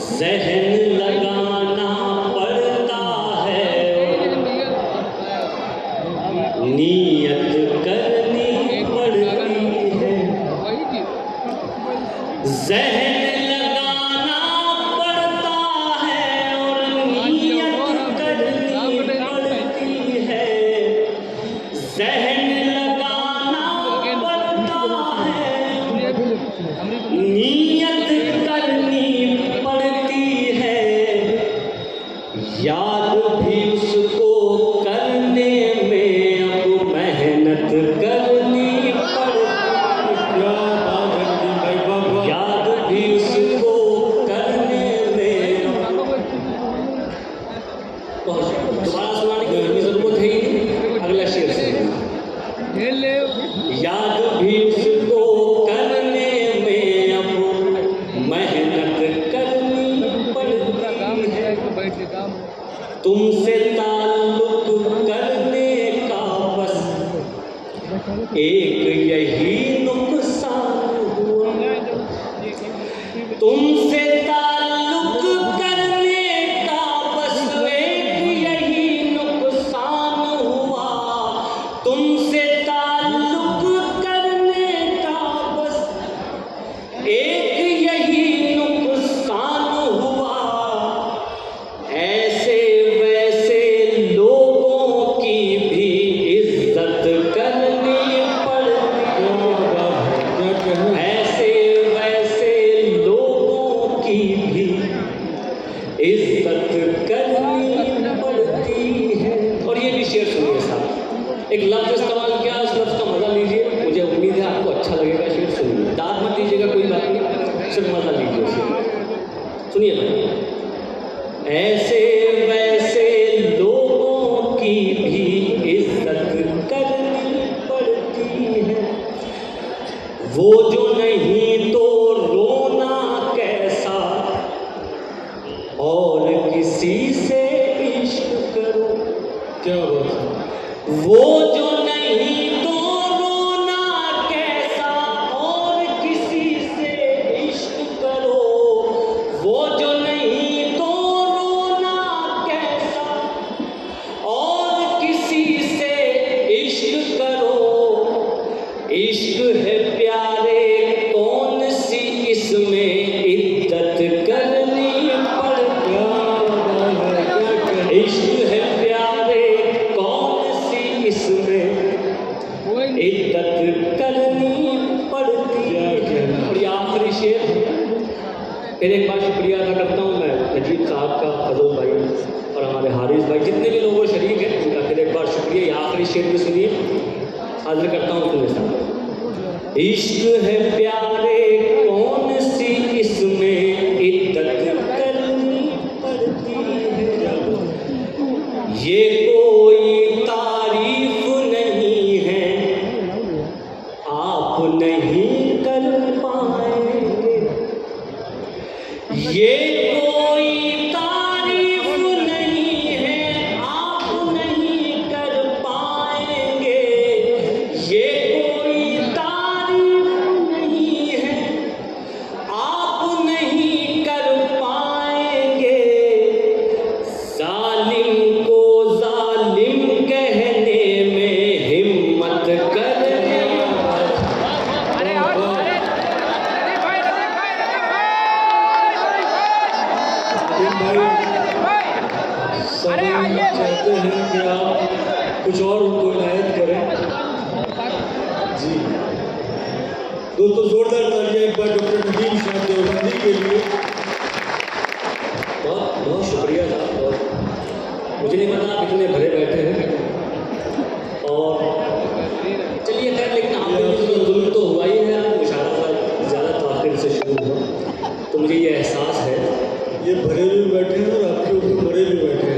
ज़हन लगाना पड़ता है, नीयत करनी पड़ती है। ज़हन लगाना पड़ता है और नीयत करनी पड़ती है। ज़हन लगाना पड़ता है, नीयत करनी पड़ती है। याद भी उसको करने में अब मेहनत करनी पड़ती है। याद भी उसको करने में दोबारा सुनाने की जरूरत है ही नहीं, अगला शेर सुनिए। याद भी उसको करने में अब मेहनत करनी पड़ती है। तुमसे ताल्लुक करने का बस एक यही नुकसान हुआ। तुमसे ताल्लुक करने का बस एक यही नुकसान हुआ। तुमसे ताल्लुक करने का बस एक यही नुकसान हुआ। ऐसे वैसे लोगों की भी इज्जत करनी पड़ती है। ऐसे वैसे लोगों की भी इज्जत करनी पड़ती है। और ये भी शेर सुनिए साहब, एक लफ्ज़ इस्तेमाल किया, उस लफ्ज़ का मज़ा लीजिए। मुझे उम्मीद है आपको अच्छा लगेगा। शेर सुनिए, दाद मत दीजिएगा, कोई बात नहीं, सिर्फ मज़ा लीजिए शेर। सुनिए भाई। ऐसे वैसे लोगों की भी इज्जत करनी पड़ती है। वो जो नहीं तो रोना कैसा, और किसी से इश्क करो। क्या बात है। वो जो नहीं तो रोना कैसा, और किसी से इश्क करो। वो जो नहीं तो रोना कैसा, और किसी से इश्क करो। इश्क है प्यारे कौन सी इसमें इद्दत करनी पड़ती है। इश्क है प्यारे कौन सी इसमें इद्दत करनी पड़ती है। और ये आखिरी शेर, फिर एक बार शुक्रिया अदा करता हूँ मैं नजीब साहब का, फजल भाई और हमारे हारिस भाई, जितने भी लोगों शरीक हैं उनका फिर एक बार शुक्रिया। ये आखिरी शेर भी सुनिए, हाजिर करता हूँ सुनिए साहब। इश्क है प्यारे कौन सी इसमें इद्दत करनी पड़ती है। ये कोई तारीफ नहीं है, आप नहीं कर पाएंगे। ये कोई तारीफ नहीं है, आप नहीं कर पाएंगे। ये कोई तारीफ नहीं है, आप नहीं कर पाएंगे। जालिम को जालिम कहने में हिम्मत करनी। चाहते हैं कि आप कुछ और उनको इनायत करें। जी दोस्तों, जोरदार तालियां एक बार डॉक्टर नदीम साहब देवबंदी के लिए। बहुत बहुत शुक्रिया साहब। और मुझे नहीं पता आप इतने भरे बैठे हैं, और चलिए खैर, लेकिन आपने जुल्म तो हुआ ही है। मुशारा ज़्यादा ताख़िर से शुरू हुआ, तो मुझे ये एहसास है। ये भरे भी बैठे हैं और आपके ऊपर मरे भी बैठे हैं।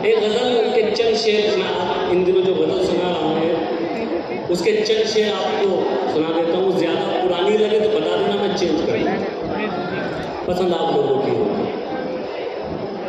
एक गज़ल के चंद शेर, मैं इन दिनों जो गज़ल सुना रहा हूँ उसके चंद शेर आपको सुना देता हूँ। ज़्यादा पुरानी लगे तो बता देना, मैं चेंज कर दूँ, पसंद आप लोगों की हो।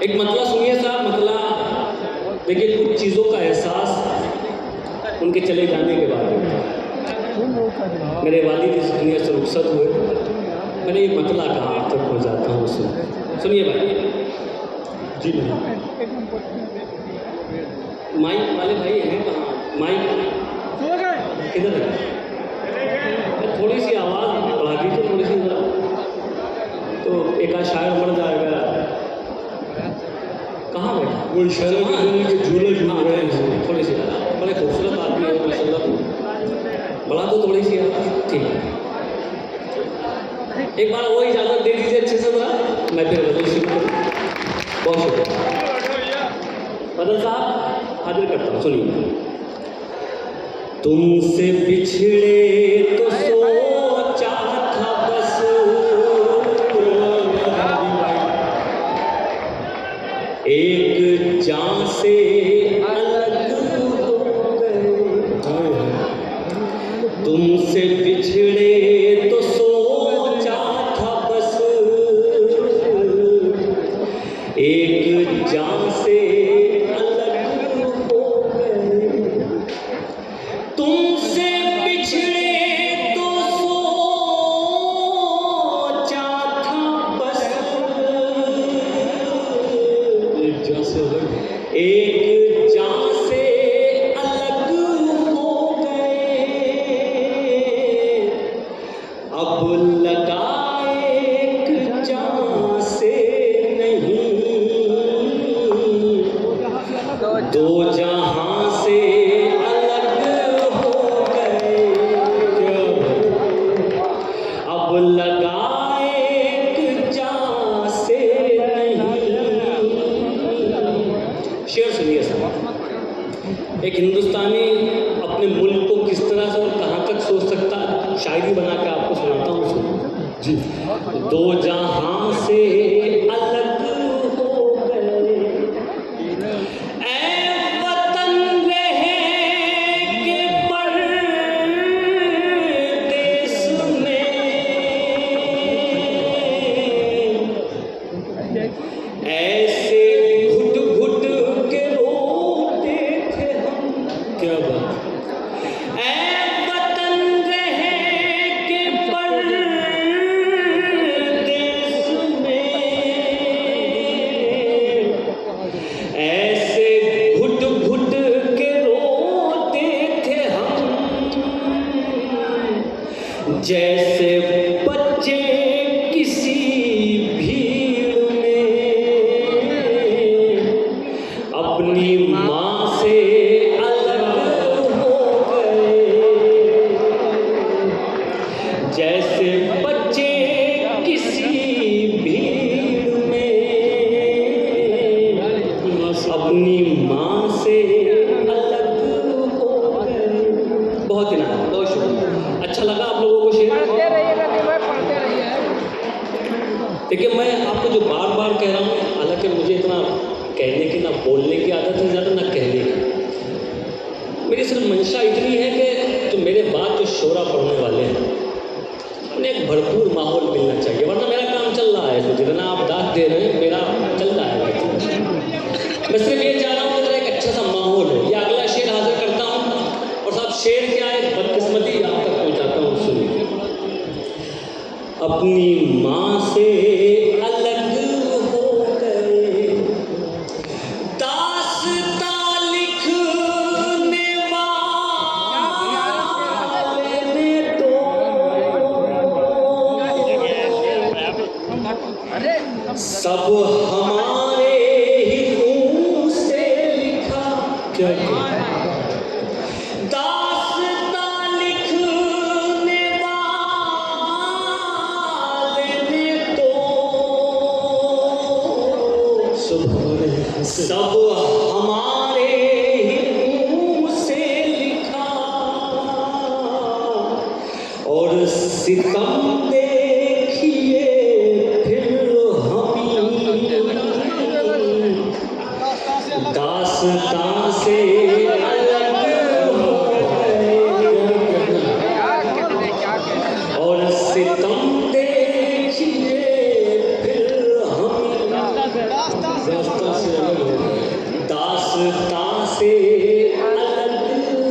एक मतला सुनिए साहब। मतला देखिए, कुछ चीज़ों का एहसास उनके चले जाने के बाद होता है। मेरे वालिद इस दुनिया से रुखसत हुए, मैंने ये मतला कहा, आप तक पहुँचाता हूँ। सुन सुनिए भाई, जी नहीं, माइक वाले भाई हैं कहाँ? माइक किधर है? थोड़ी सी आवाज़ बढ़ा दीजिए, थोड़ी सी जरा, तो एक आध शायर मर जाएगा। कहाँ बैठा? वो इशारा कर रहे हैं कि झूले झूल रहे हैं। थोड़ी सी, बड़े खूबसूरत आदमी है माशाल्लाह, बढ़ा दो थोड़ी सी आवाज़। ठीक है, एक बार वो इजाज़त दे दीजिए अच्छे से जरा, मैं फिर गज़ल शुरू करूँ। बहुत शुक्रिया बदल साहब, हाजिर करता हूँ, सुनिए। तुमसे बिछड़े तो सोचा था बस, एक जान से अलग हो गए। तुमसे बिछड़े तो सोचा था बस, एक जान से अलग हो गए। तुमसे बिछड़े तो सोचा था बस, एक जान से अलग, एक जान से अलग हो गए। अब लगा एक जान से नहीं, दो जहां से अलग हो गए। अब लगा एक जान से नहीं। शेर सुनिए साहब, एक हिंदुस्तानी अपने मुल्क को किस तरह से और कहाँ तक सोच सकता है, शायरी बना के आपको सुनाता हूँ। सुनो जी, दो जहां से अलग हो गए, ऐ वतन रहे के परदेस में, ऐसे घुट घुट के रोते थे हम। क्या बात, ऐ वतन रहे के परदेस में, ऐसे घुट घुट के रोते थे हम, जैसे बच्चे किसी भीड़ में अपनी माँ से अलग हो गए। जैसे बच्चे किसी भीड़ में अपनी माँ से अलग हो गए। बहुत ही नाम, बहुत शुक्रिया, अच्छा लगा आप लोगों को शेर? देखिए, मैं आपको जो बार बार कह रहा हूँ, हालांकि मुझे इतना कहने की ना बोलने की आदत है ज़्यादा, ना कहने की। मेरी सिर्फ मंशा इतनी है कि जो मेरे बाद जो शोरा पढ़ने वाले हैं उन्हें एक भरपूर माहौल मिलना चाहिए, वरना मेरा काम चल रहा है। तो जितना आप दाद दे रहे हैं, मेरा चल रहा है। मैं सिर्फ ये चाह रहा हूँ कि एक अच्छा सा माहौल हो। ये अगला शेर हाजिर करता हूँ, और साहब शेर क्या है, बदकिस्मती आप तक पहुँचाता हूँ, सुनिए। अपनी माँ से अलग हो गए, दास्तां लिखने वाले ने तो सब हमारे ही मुंह से लिखा। क्या क्या, दास्तां लिखने वाले ने तो सब हमारे हैं से, सब हमारे ही मुंह से लिखा, और सितम देखिए फिर हमी, दास्तां से अलग हो गए, और सितम देखिए फिर हमी, रास्ता से अलग हो गए। दास्तां से अलग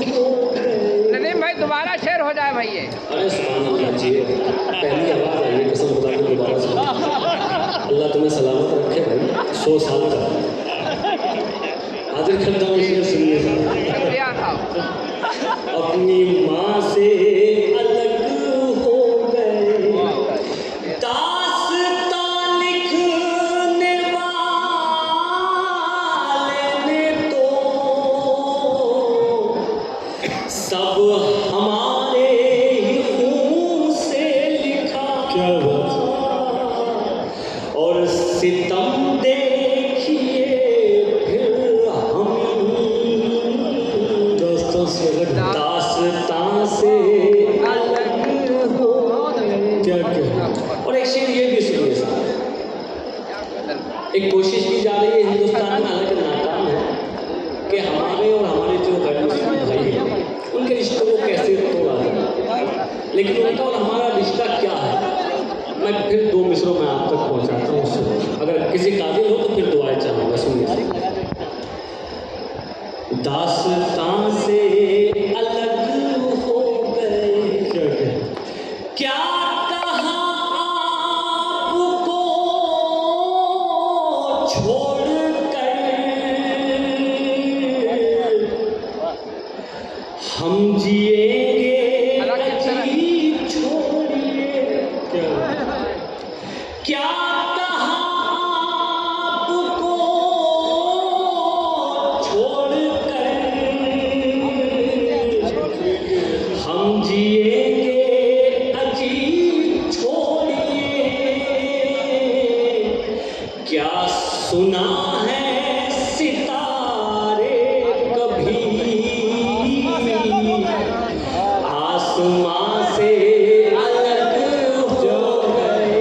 हो गए। नदीम भाई दोबारा शेर हो जाए भाई ये। अरे सुभान अल्लाह जी, पहली आवाज़ आई है, कसम खुदा की दोबारा से। अल्लाह तुम्हें सलामत रखे भाई 100 साल तक हाजिर करता हूँ इसलिए सुनिए क्या था अपनी माँ से अलग हो गए दास्तां लिखने वाले ने तो सब हमारे ही खून से लिखा क्या बात और सितम देखिए फिर हम दास्तां से अलग है। दास्तां से अलग हो क्या क्या और एक शेर ये भी सुनिए साहब एक कोशिश की जा रही है हिंदुस्तान में हालांकि नाकाम है कि हमारे और हमारे जो गैर मुस्लिम भाई हैं उनके रिश्तों को कैसे तोड़ा जाए लेकिन उनका और हमारा रिश्ता क्या है मैं फिर 2 मिसरों में आप तक पहुंचाता हूँ उससे अगर किसी काबिल हो तो फिर दुआएं चाहूँगा सुनिए दास्तां से अलग हो गए क्या क्या क्या कहा आपको छोड़ कर हम जिएंगे अजी छोड़िए क्या क्या कहा आपको छोड़ कर हम जिएंगे अजी छोड़िए क्या सुना है सितारे कभी आसमां से अलग हो गए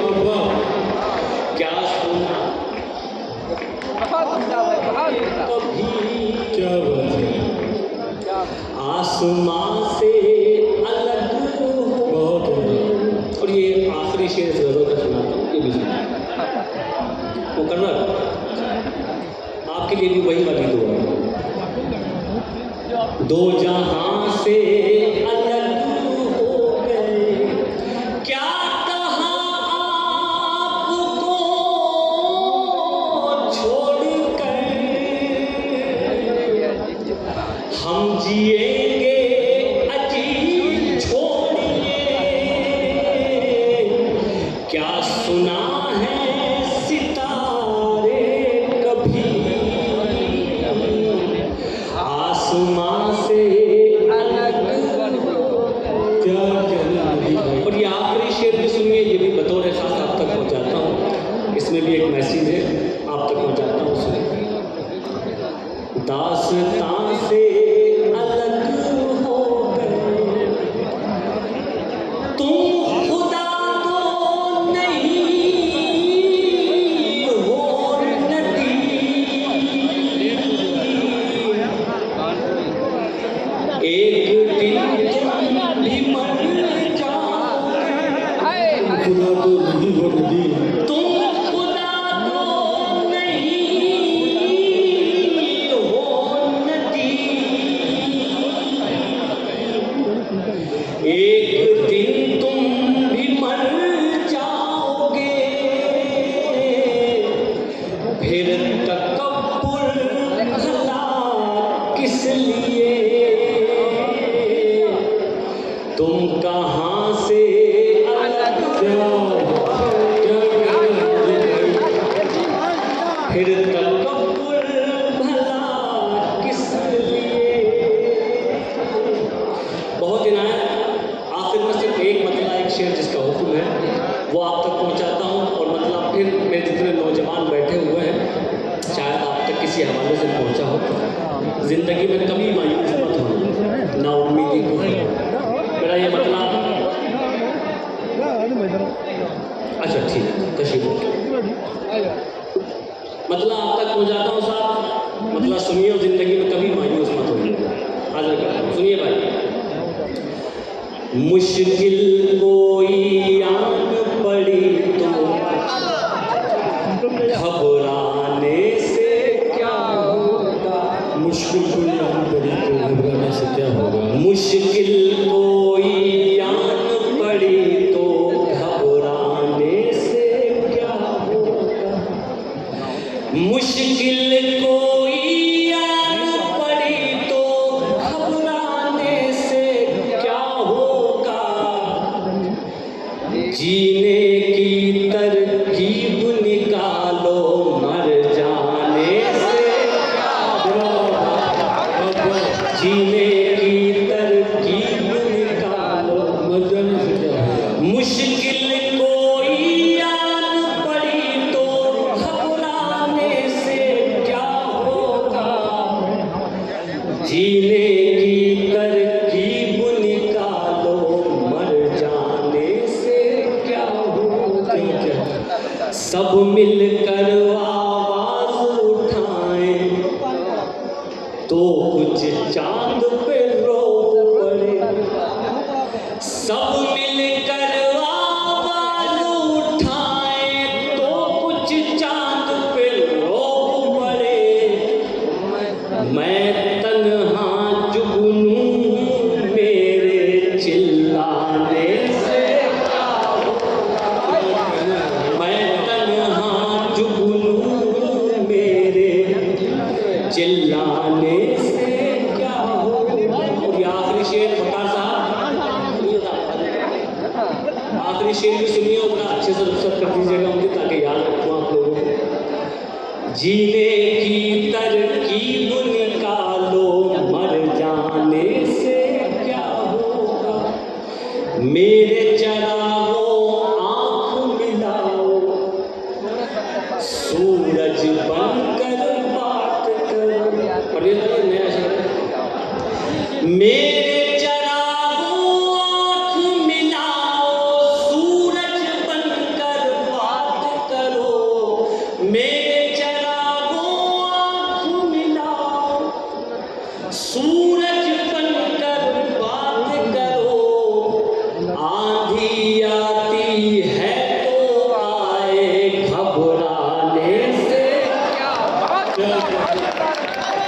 अब्बा क्या सुना बहुत अच्छा भाई बहुत अच्छा कभी क्या बात है आसमां से अलग हो बहुत बढ़िया और ये आखिरी शेर ज़रूर का सुनाता हूँ ये भी सुना मुकर्रर आपके लिए भी वही वाली दुआ है दो जहां से अलग हो गए क्या कहा आपको छोड़ कर हम जिएंगे अजी छोड़िए क्या सुना है सितारे कभी आसमां से अलग क्या कहना अभी भाई और ये आखिरी शेर भी सुनिए ये भी बतौर खास आप तक पहुंचाता हूँ इसमें भी एक मैसेज है आप तक पहुंचाता हूँ सुनिए दास्तां से अलग हो गए तुम खुदा तो नहीं हो नदी एक दिन तुम भी मर जाओगे हाय हाय खुदा तो नहीं हो नदी तुम खुदा तो नहीं हो नदी एक दिन तुम भी मर जाओगे फिर तकब्बुर भला किस लिए तुम कहाँ से अलग क्या क्या कहना अभी भाई फिर तकब्बुर भला किस लिए बहुत इनायत आखिर में सिर्फ एक मतलब एक शेर जिसका हुक्म है वो आप तक पहुंचाता हूँ और मतलब फिर मेरे जितने नौजवान बैठे हुए हैं शायद आप तक किसी हवाले से पहुंचा हो जिंदगी में कभी मायूस मत होना ना उम्मीदी को मेरा ये मतलब अच्छा ठीक है तशरीफ रखिए मतलब आप तक पहुंचाता हूँ साहब मतलब सुनिए और जिंदगी में कभी मायूस मत होइए हाजिर करता हूँ सुनिए भाई मुश्किल कोई आन पड़ी तो घबराने से क्या होगा मुश्किल कोई आन पड़ी तो घबराने से क्या होगा मुश्किल कोई आन पड़ी तो घबराने से मुश्किल कोई आन पड़ी तो घबराने से क्या होगा, जीने की तरकीब निकालो मर जाने से क्या होगा, जीने की तरकीब निकालो मर जाने से क्या होगा। मुश्किल कोई आन पड़ी तो घबराने से क्या होगा, जीने की तरकीब निकालो मर जाने से क्या होगा। सब मिलकर आवाज उठाएं तो कुछ चांद पे रो पड़े, सब मिलकर आवाज उठाएं तो कुछ चांद पे रो पड़े, मैं तन्हा जुगनू मेरे चिल्लाने से क्या होगा, मैं तन्हा जुगनू मेरे चिल्लाने से क्या होगा। और ये आखिरी शेर बता साहब, आखिरी शेर भी सुनिए और बड़ा अच्छे से रुखसत कर दीजिएगा मुझे ताकि याद रखूँ आप लोगों को। जीने की तरकीब निकालो मर जाने से क्या होगा, मेरे चरागो आँख मिलाओ सूरज बन